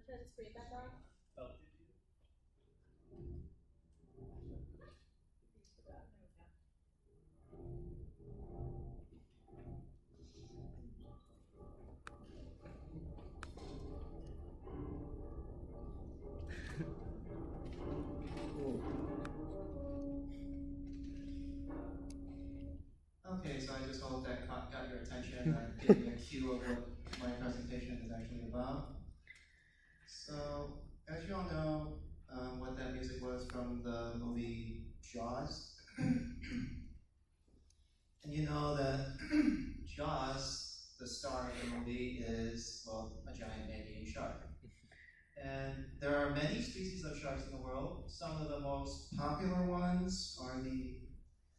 turn the screen back on? Oh, Okay, so I just hope that got your attention and gave you a cue of what my presentation is actually about. So, as you all know, what that music was from the movie Jaws. And you know that Jaws, the star of the movie, is, well, a giant man-eating shark. And there are many species of sharks in the world. Some of the most popular ones are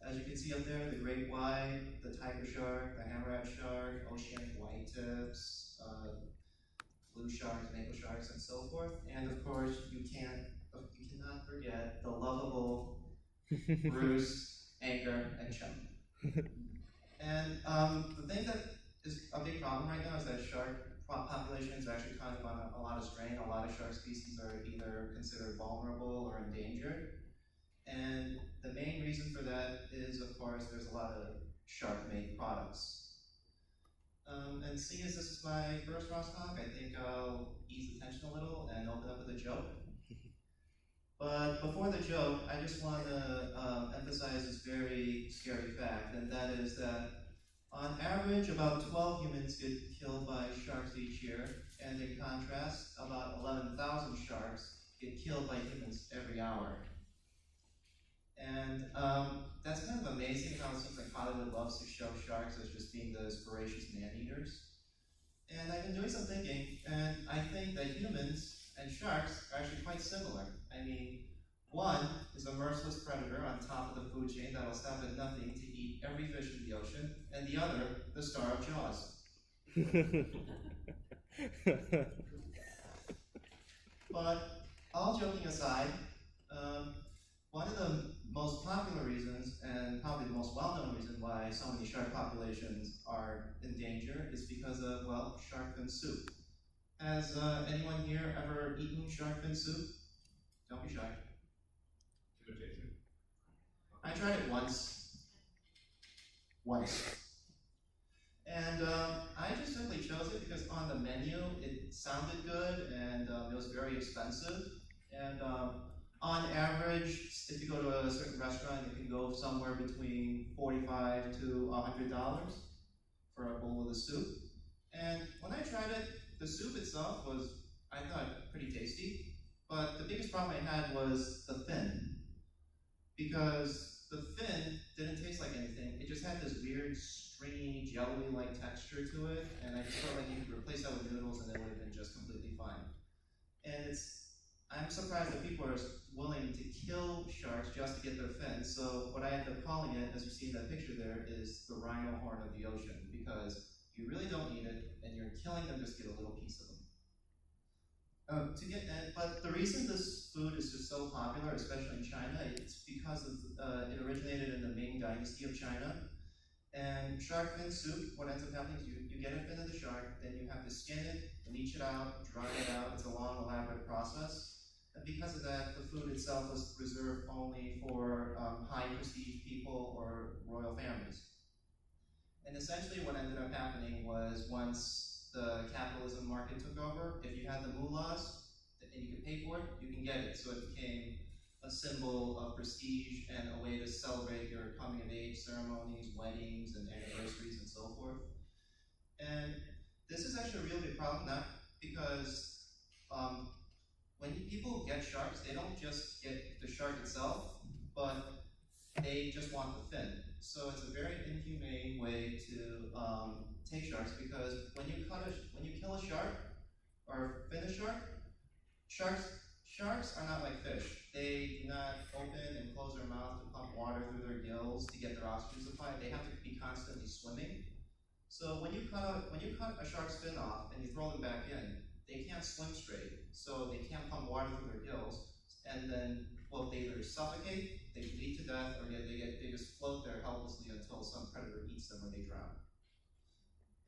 as you can see up there, the great white, the tiger shark, the hammerhead shark, oceanic white tips, blue sharks, mako sharks, and so forth. And of course, you cannot forget the lovable Bruce, Anchor, and Chum. And the thing that is a big problem right now is that shark populations are actually kind of on a lot of strain. A lot of shark species are either considered vulnerable or endangered. And the main reason for that is, of course, there's a lot of shark-made products. And seeing as this is my first Ross talk, I think I'll ease the tension a little and open up with a joke. But before the joke, I just want to emphasize this very scary fact, and that is that on average, about 12 humans get killed by sharks each year, and in contrast, about 11,000 sharks get killed by humans every hour. And that's kind of amazing how it seems like Hollywood loves to show sharks as just being those voracious man-eaters. And I've been doing some thinking, and I think that humans and sharks are actually quite similar. I mean, one is a merciless predator on top of the food chain that will stop at nothing to eat every fish in the ocean, and the other, the star of Jaws. But all joking aside, one of the most popular reasons, and probably the most well-known reason why so many shark populations are in danger is because of, well, shark fin soup. Has anyone here ever eaten shark fin soup? Don't be shy. I tried it once. And I just simply chose it because on the menu it sounded good and it was very expensive. And on average, if you go to a certain restaurant, it can go somewhere between $45 to $100 for a bowl of the soup. And when I tried it, the soup itself was, I thought, pretty tasty. But the biggest problem I had was the fin. Because the fin didn't taste like anything. It just had this weird, stringy, jelly-like texture to it. And I just felt like you could replace that with noodles and it would have been just completely fine. And I'm surprised that people are willing to kill sharks just to get their fins. So what I end up calling it, as you see in that picture there, is the rhino horn of the ocean, because you really don't need it, and you're killing them just to get a little piece of them. But the reason this food is just so popular, especially in China, it's because it originated in the Ming Dynasty of China. And shark fin soup, what ends up happening is you get a fin of the shark, then you have to skin it, bleach it out, dry it out. It's a long, elaborate process. And because of that, the food itself was reserved only for high prestige people or royal families. And essentially what ended up happening was once the capitalism market took over, if you had the mullahs and you could pay for it, you can get it. So it became a symbol of prestige and a way to celebrate your coming of age ceremonies, weddings, and anniversaries, and so forth. And this is actually a real big problem, not because when people get sharks, they don't just get the shark itself, but they just want the fin. So it's a very inhumane way to take sharks, because when you kill a shark or fin a shark, sharks are not like fish. They do not open and close their mouth to pump water through their gills to get their oxygen supply. They have to be constantly swimming. So when you cut a shark's fin off and you throw them back in, they can't swim straight, so they can't pump water through their gills, and then, well, they either suffocate, they bleed to death, or they just float there helplessly until some predator eats them or they drown.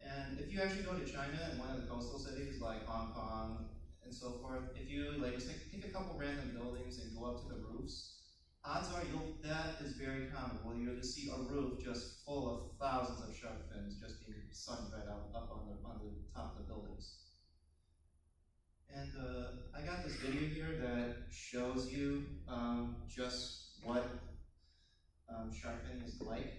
And if you actually go to China and one of the coastal cities like Hong Kong and so forth, if you like just pick a couple random buildings and go up to the roofs, odds are that is very common. Well, you'll just see a roof just full of thousands of shark fins just being sunned right up on the top of the buildings. And I got this video here that shows you just what shark finning is like.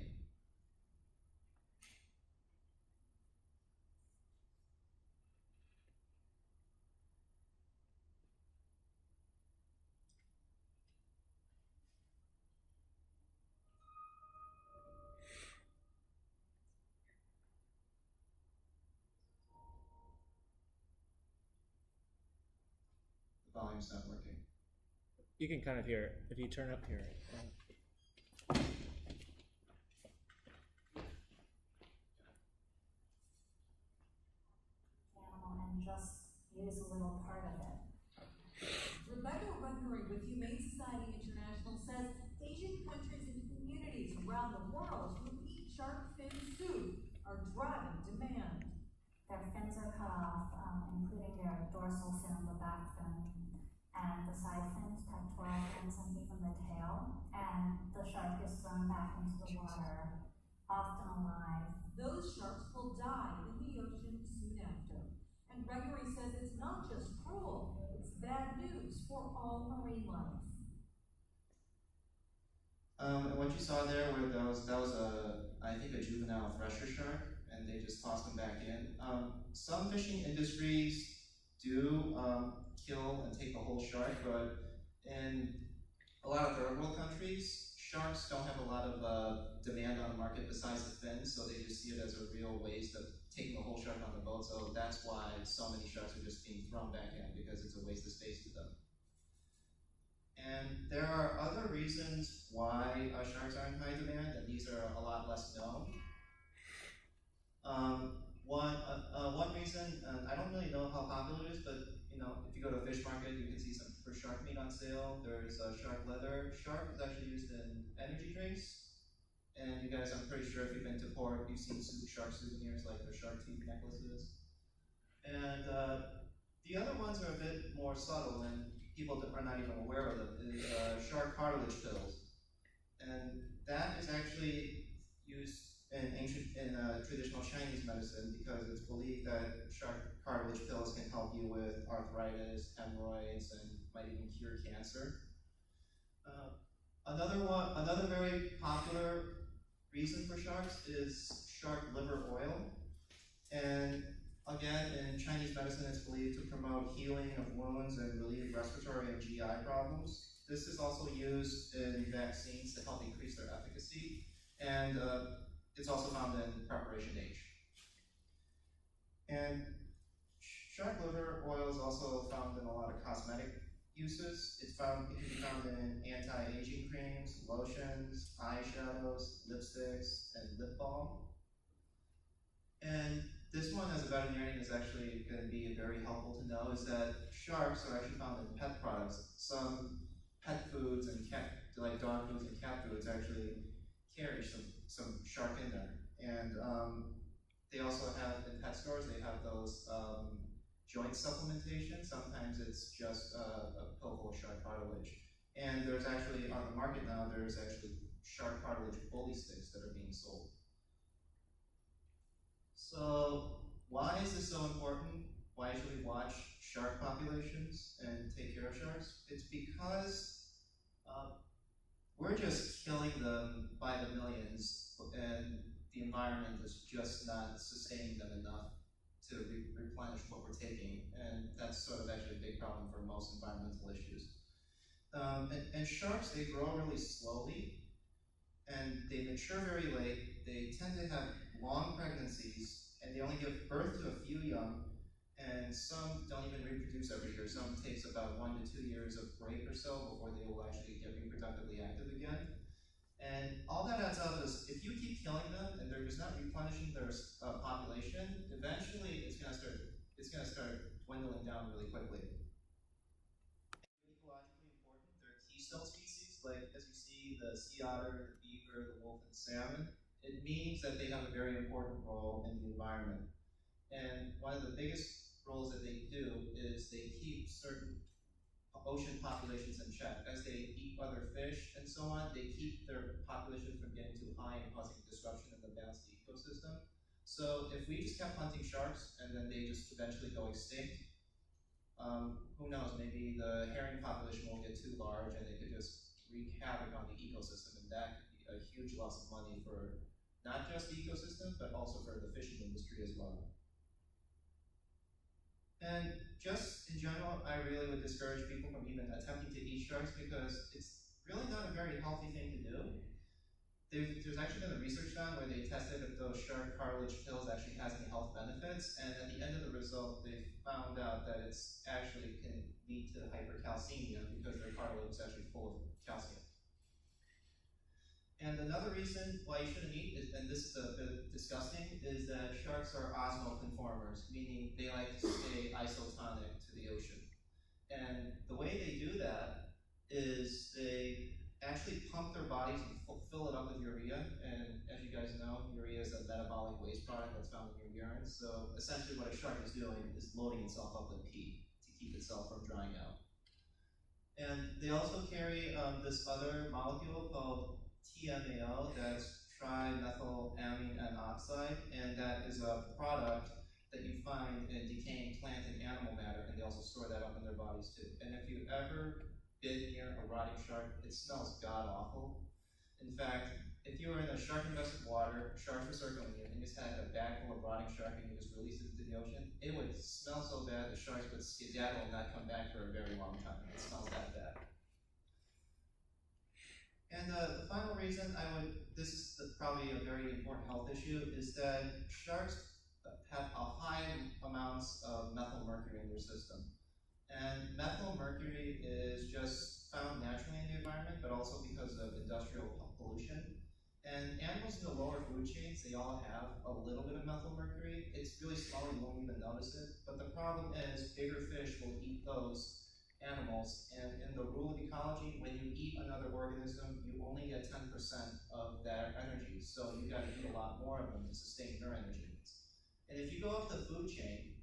The volume's not working. You can kind of hear it if you turn up here. And just use a little part of it. Rebecca Rutgery with Humane Society International says Asian countries and communities around the world who eat shark fin soup are driving demand. Their fins are cut off, including their dorsal fin and the back fin, and the side fins, pectoral fins, and even the tail. And the shark is thrown back into the water, often alive. Those sharks will die in the ocean soon after. And Gregory says it's not just cruel, it's bad news for all marine life. What you saw there, where that was I think a juvenile thresher shark, and they just tossed them back in. Some fishing industries do kill and take the whole shark, but in a lot of third world countries, sharks don't have a lot of demand on the market besides the fins, so they just see it as a real waste of taking the whole shark on the boat. So that's why so many sharks are just being thrown back in, because it's a waste of space to them. And there are other reasons why sharks are in high demand, and these are a lot less known. One reason, I don't really know how popular it is, but if you go to a fish market, you can see some for shark meat on sale. There's shark leather. Shark is actually used in energy drinks. And you guys, I'm pretty sure if you've been to port, you've seen shark souvenirs like the shark teeth necklaces. And the other ones are a bit more subtle, and people are not even aware of them, is shark cartilage pills. And that is actually used in traditional Chinese medicine, because it's believed that shark cartilage pills can help you with arthritis, hemorrhoids, and might even cure cancer. Another very popular reason for sharks is shark liver oil. And again, in Chinese medicine, it's believed to promote healing of wounds and relieve respiratory and GI problems. This is also used in vaccines to help increase their efficacy, and it's also found in preparation H. And shark liver oil is also found in a lot of cosmetic uses. It can be found in anti-aging creams, lotions, eyeshadows, lipsticks, and lip balm. And this one, as a veterinarian, is actually going to be very helpful to know, is that sharks are actually found in pet products. Some pet foods and like dog foods and cat foods actually carry some shark in there. And they also have, in pet stores, they have those joint supplementation. Sometimes it's just a pill full of shark cartilage. And there's actually, on the market now, there's actually shark cartilage bully sticks that are being sold. So why is this so important? Why should we watch shark populations and take care of sharks? It's because we're just killing them by the millions, and the environment is just not sustaining them enough to replenish what we're taking, and that's sort of actually a big problem for most environmental issues. And sharks, they grow really slowly, and they mature very late. They tend to have long pregnancies, and they only give birth to a few young, and some don't even reproduce every year. Some takes about 1 to 2 years of break or so before they will actually get reproductively active again. And all that adds up is, if you keep killing them and they're just not replenishing their population, eventually it's going to start dwindling down really quickly. Ecologically important, they're keystone species, like as you see the sea otter, the beaver, the wolf, and salmon. It means that they have a very important role in the environment. And one of the biggest roles that they do is they keep ocean populations in check. As they eat other fish and so on, they keep their populations from getting too high and causing disruption in the balance of the ecosystem. So if we just kept hunting sharks and then they just eventually go extinct, who knows, maybe the herring population won't get too large and they could just wreak havoc on the ecosystem, and that could be a huge loss of money for not just the ecosystem, but also for the fishing industry as well. And just in general, I really would discourage people from even attempting to eat sharks because it's really not a very healthy thing to do. There's actually been a research done where they tested if those shark cartilage pills actually has any health benefits, and at the end of the result, they found out that it's actually can lead to hypercalcemia because their cartilage is actually full of calcium. And another reason why you shouldn't eat, and this is a bit disgusting, is that sharks are osmoconformers, meaning they like to stay isotonic to the ocean. And the way they do that is they actually pump their bodies and fill it up with urea. And as you guys know, urea is a metabolic waste product that's found in your urine. So essentially what a shark is doing is loading itself up with pee to keep itself from drying out. And they also carry this other molecule called TMAO, that's trimethylamine oxide, and that is a product that you find in decaying plant and animal matter, and they also store that up in their bodies too. And if you've ever been near a rotting shark, it smells god-awful. In fact, if you were in a shark-infested water, sharks were circling you, and you just had a bag full of rotting shark and you just released it into the ocean, it would smell so bad the sharks would skedaddle and not come back for a very long time. It smells that bad. And the final reason this is probably a very important health issue, is that sharks have a high amounts of methylmercury in their system. And methylmercury is just found naturally in the environment, but also because of industrial pollution. And animals in the lower food chains, they all have a little bit of methylmercury. It's really small, you won't even notice it. But the problem is bigger fish will eat those animals, and in the rule of ecology, when you eat another organism, you only get 10% of their energy, so you got to eat a lot more of them to sustain your energy needs. And if you go up the food chain,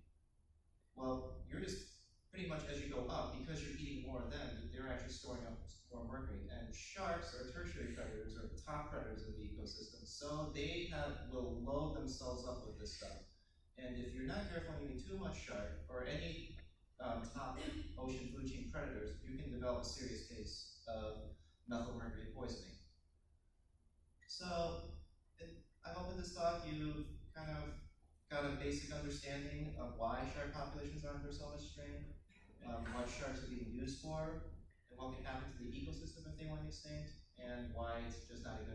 well, you're just pretty much as you go up, because you're eating more of them, they're actually storing up more mercury. And sharks are tertiary predators, or top predators of the ecosystem, so they will load themselves up with this stuff. And if you're not careful and you eat too much shark, or any top ocean food chain predators, you can develop a serious case of methylmercury poisoning. So, I hope with this talk you've kind of got a basic understanding of why shark populations are under so much strain, what sharks are being used for, and what can happen to the ecosystem if they went extinct, and why it's just not a